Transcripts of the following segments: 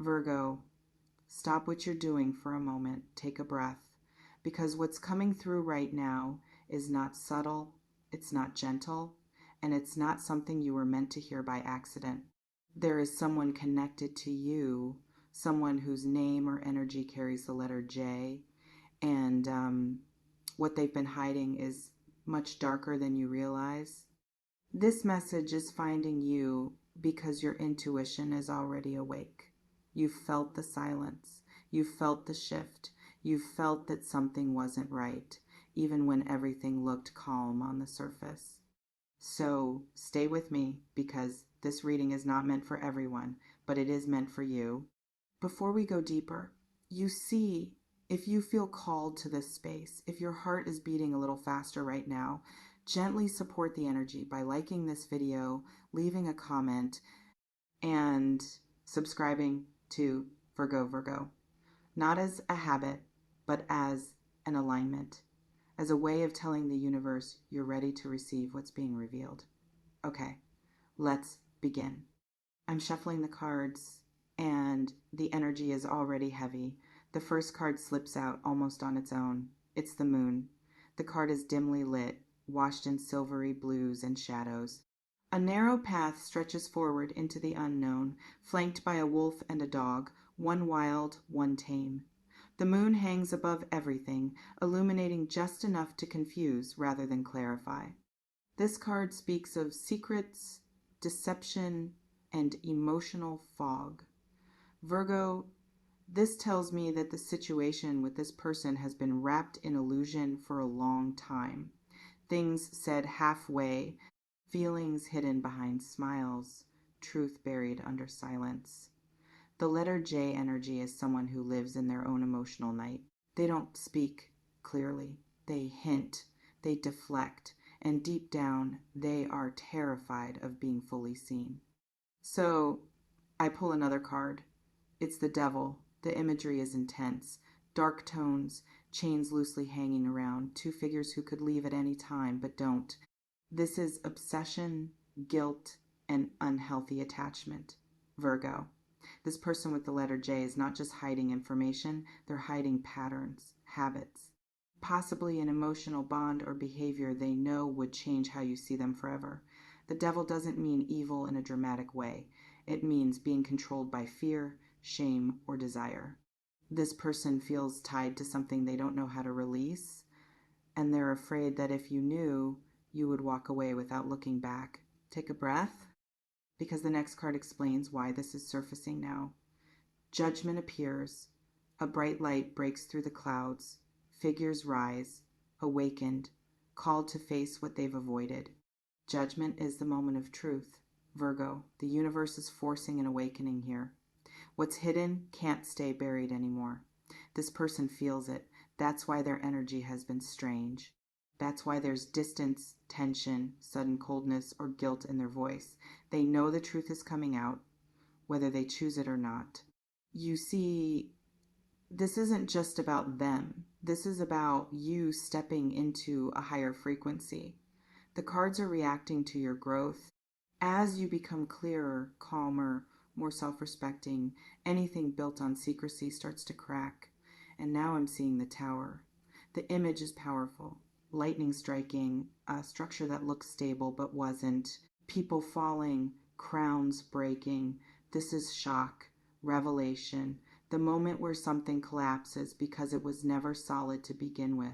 Virgo, stop what you're doing for a moment. Take a breath. Because what's coming through right now is not subtle, it's not gentle, and it's not something you were meant to hear by accident. There is someone connected to you, someone whose name or energy carries the letter J, and what they've been hiding is much darker than you realize. This message is finding you because your intuition is already awake. You felt the silence. You felt the shift. You felt that something wasn't right, even when everything looked calm on the surface. So stay with me, because this reading is not meant for everyone, but it is meant for you. Before we go deeper, you see, if you feel called to this space, if your heart is beating a little faster right now, gently support the energy by liking this video, leaving a comment, and subscribing to Virgo. Not as a habit, but as an alignment, as a way of telling the universe you're ready to receive what's being revealed. Okay, let's begin. I'm shuffling the cards, and the energy is already heavy. The first card slips out almost on its own. It's the moon. The card is dimly lit, washed in silvery blues and shadows. A narrow path stretches forward into the unknown, flanked by a wolf and a dog, one wild, one tame. The moon hangs above everything, illuminating just enough to confuse rather than clarify. This card speaks of secrets, deception, and emotional fog. Virgo, this tells me that the situation with this person has been wrapped in illusion for a long time. Things said halfway, feelings hidden behind smiles, truth buried under silence. The letter J energy is someone who lives in their own emotional night. They don't speak clearly. They hint, they deflect, and deep down, they are terrified of being fully seen. So, I pull another card. It's the devil. The imagery is intense. Dark tones, chains loosely hanging around, two figures who could leave at any time but don't. This is obsession, guilt, and unhealthy attachment. Virgo. This person with the letter J is not just hiding information, they're hiding patterns, habits, possibly an emotional bond or behavior they know would change how you see them forever. The devil doesn't mean evil in a dramatic way. It means being controlled by fear, shame, or desire. This person feels tied to something they don't know how to release, and they're afraid that if you knew, you would walk away without looking back. Take a breath, because the next card explains why this is surfacing now. Judgment appears. A bright light breaks through the clouds. Figures rise, awakened, called to face what they've avoided. Judgment is the moment of truth. Virgo, the universe is forcing an awakening here. What's hidden can't stay buried anymore. This person feels it. That's why their energy has been strange. That's why there's distance, tension, sudden coldness, or guilt in their voice. They know the truth is coming out, whether they choose it or not. You see, this isn't just about them. This is about you stepping into a higher frequency. The cards are reacting to your growth. As you become clearer, calmer, more self-respecting, anything built on secrecy starts to crack. And now I'm seeing the tower. The image is powerful. Lightning striking, a structure that looks stable but wasn't, people falling, crowns breaking. This is shock, revelation, the moment where something collapses because it was never solid to begin with.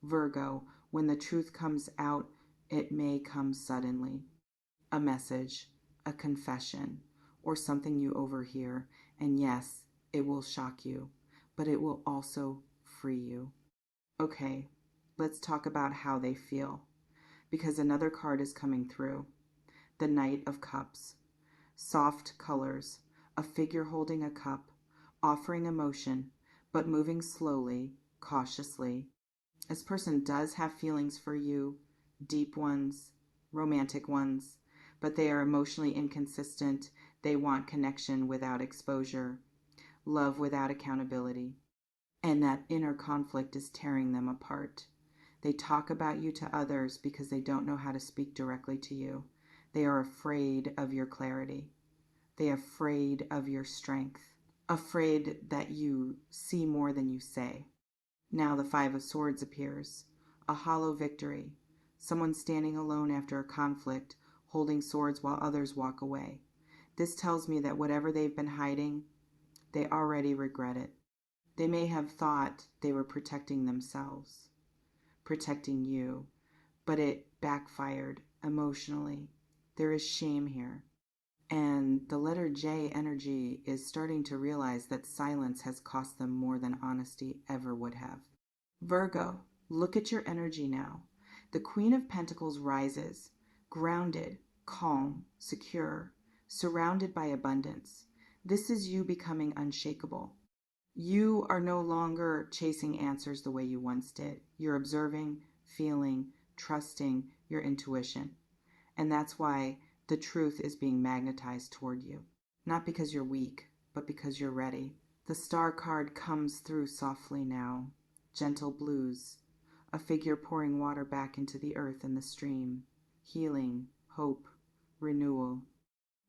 Virgo, when the truth comes out, it may come suddenly. A message, a confession, or something you overhear, and yes, it will shock you, but it will also free you. Okay. Let's talk about how they feel, because another card is coming through. The Knight of Cups. Soft colors, a figure holding a cup, offering emotion, but moving slowly, cautiously. This person does have feelings for you, deep ones, romantic ones, but they are emotionally inconsistent. They want connection without exposure, love without accountability, and that inner conflict is tearing them apart. They talk about you to others because they don't know how to speak directly to you. They are afraid of your clarity. They are afraid of your strength. afraid that you see more than you say. Now the Five of Swords appears, a hollow victory, someone standing alone after a conflict, holding swords while others walk away. This tells me that whatever they've been hiding, they already regret it. They may have thought they were protecting themselves, protecting you, but it backfired emotionally. There is shame here. And the letter J energy is starting to realize that silence has cost them more than honesty ever would have. Virgo, look at your energy now. The Queen of Pentacles rises, grounded, calm, secure, surrounded by abundance. This is you becoming unshakable. You are no longer chasing answers the way you once did. You're observing, feeling, trusting your intuition. And that's why the truth is being magnetized toward you. Not because you're weak, but because you're ready. The Star card comes through softly now. Gentle blues. A figure pouring water back into the earth and the stream. Healing, hope, renewal.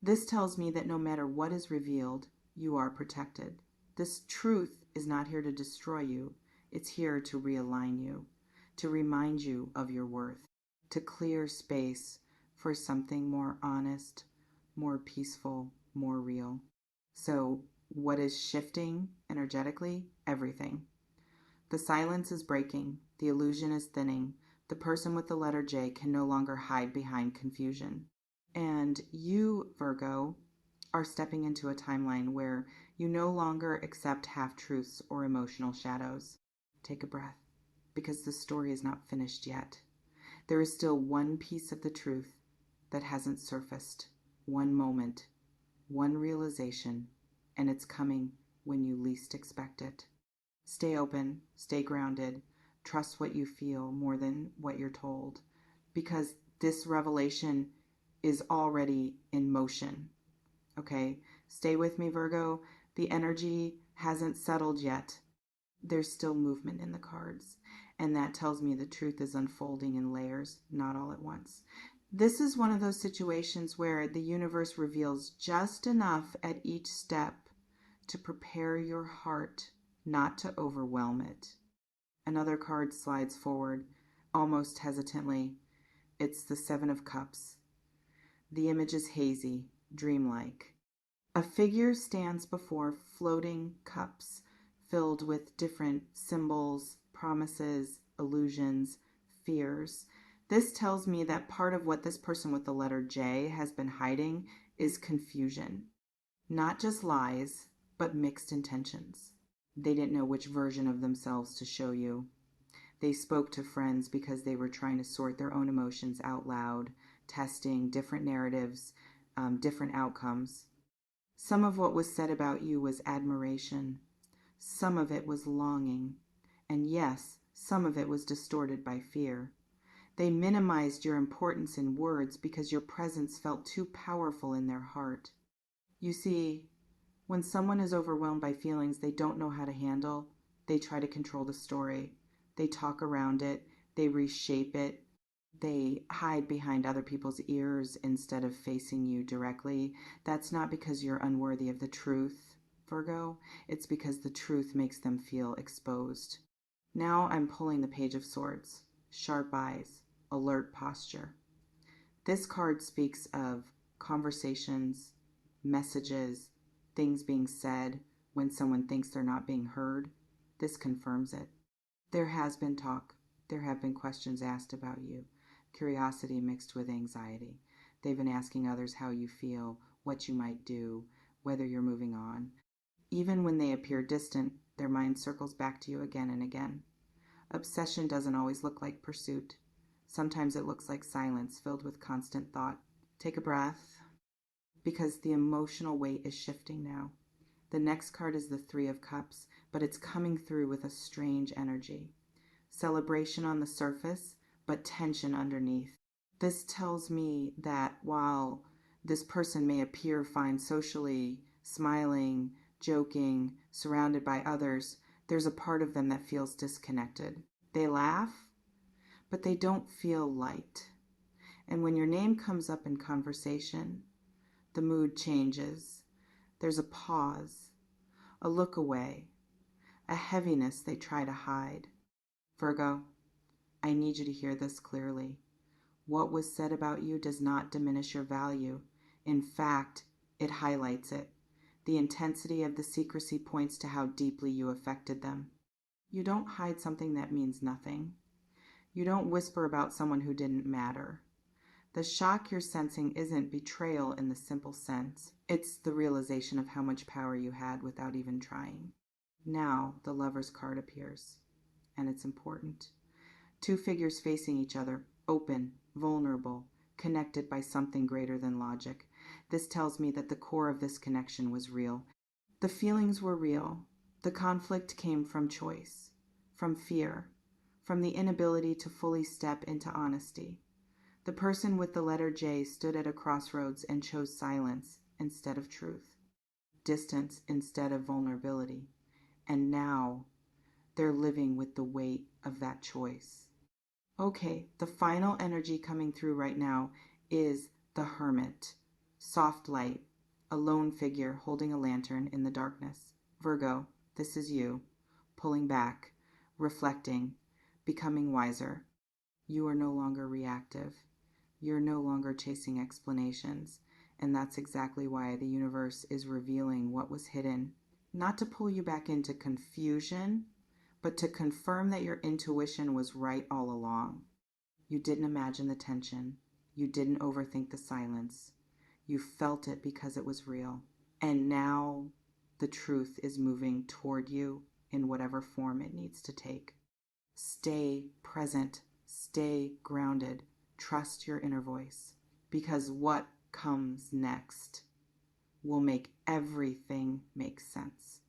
This tells me that no matter what is revealed, you are protected. This truth is not here to destroy you. It's here to realign you, to remind you of your worth, to clear space for something more honest, more peaceful, more real. So what is shifting energetically? Everything. The silence is breaking. The illusion is thinning. The person with the letter J can no longer hide behind confusion. And you, Virgo, are stepping into a timeline where you no longer accept half-truths or emotional shadows. Take a breath, because the story is not finished yet. There is still one piece of the truth that hasn't surfaced, one moment, one realization, and it's coming when you least expect it. Stay open, stay grounded, trust what you feel more than what you're told, because this revelation is already in motion. Okay, stay with me, Virgo. The energy hasn't settled yet. There's still movement in the cards, and that tells me the truth is unfolding in layers, not all at once. This is one of those situations where the universe reveals just enough at each step to prepare your heart, not to overwhelm it. Another card slides forward, almost hesitantly. It's the Seven of Cups. The image is hazy, dreamlike. A figure stands before floating cups filled with different symbols, promises, illusions, fears. This tells me that part of what this person with the letter J has been hiding is confusion. Not just lies, but mixed intentions. They didn't know which version of themselves to show you. They spoke to friends because they were trying to sort their own emotions out loud, testing different narratives, different outcomes. Some of what was said about you was admiration. Some of it was longing. And yes, some of it was distorted by fear. They minimized your importance in words because your presence felt too powerful in their heart. You see, when someone is overwhelmed by feelings they don't know how to handle, they try to control the story. They talk around it. They reshape it. They hide behind other people's ears instead of facing you directly. That's not because you're unworthy of the truth, Virgo. It's because the truth makes them feel exposed. Now I'm pulling the Page of Swords. Sharp eyes, alert posture. This card speaks of conversations, messages, things being said when someone thinks they're not being heard. This confirms it. There has been talk. There have been questions asked about you. Curiosity mixed with anxiety. They've been asking others how you feel, what you might do, whether you're moving on. Even when they appear distant, their mind circles back to you again and again. Obsession doesn't always look like pursuit. Sometimes it looks like silence filled with constant thought. Take a breath, because the emotional weight is shifting now. The next card is the Three of Cups, but it's coming through with a strange energy. Celebration on the surface, but tension underneath. This tells me that while this person may appear fine socially, smiling, joking, surrounded by others, there's a part of them that feels disconnected. They laugh, but they don't feel light. And when your name comes up in conversation, the mood changes. There's a pause, a look away, a heaviness they try to hide. Virgo, I need you to hear this clearly. What was said about you does not diminish your value. In fact, it highlights it. The intensity of the secrecy points to how deeply you affected them. You don't hide something that means nothing. You don't whisper about someone who didn't matter. The shock you're sensing isn't betrayal in the simple sense. It's the realization of how much power you had without even trying. Now the Lover's card appears, and it's important. Two figures facing each other, open, vulnerable, connected by something greater than logic. This tells me that the core of this connection was real. The feelings were real. The conflict came from choice, from fear, from the inability to fully step into honesty. The person with the letter J stood at a crossroads and chose silence instead of truth, distance instead of vulnerability. And now they're living with the weight of that choice. Okay, the final energy coming through right now is the Hermit. Soft light, a lone figure holding a lantern in the darkness. Virgo, this is you, pulling back, reflecting, becoming wiser. You are no longer reactive. You're no longer chasing explanations. And that's exactly why the universe is revealing what was hidden. Not to pull you back into confusion, but to confirm that your intuition was right all along. You didn't imagine the tension. You didn't overthink the silence. You felt it because it was real. And now the truth is moving toward you in whatever form it needs to take. Stay present. Stay grounded. Trust your inner voice, because what comes next will make everything make sense.